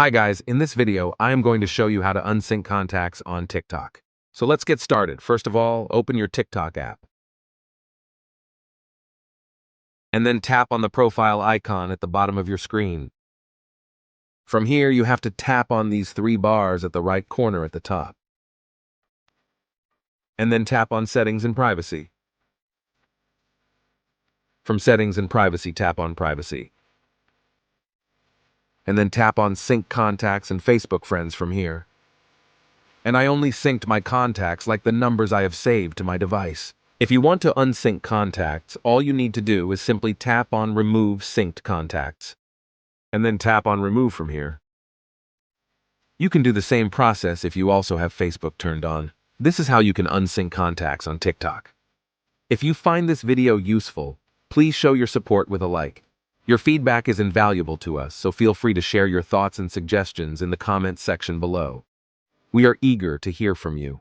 Hi guys, in this video, I am going to show you how to unsync contacts on TikTok. So let's get started. First of all, open your TikTok app. And then tap on the profile icon at the bottom of your screen. From here, you have to tap on these three bars at the right corner at the top. And then tap on Settings and Privacy. From Settings and Privacy, tap on Privacy. And then tap on Sync Contacts and Facebook Friends from here. And I only synced my contacts like the numbers I have saved to my device. If you want to unsync contacts, all you need to do is simply tap on Remove Synced Contacts, and then tap on Remove from here. You can do the same process if you also have Facebook turned on. This is how you can unsync contacts on TikTok. If you find this video useful, please show your support with a like. Your feedback is invaluable to us, so feel free to share your thoughts and suggestions in the comments section below. We are eager to hear from you.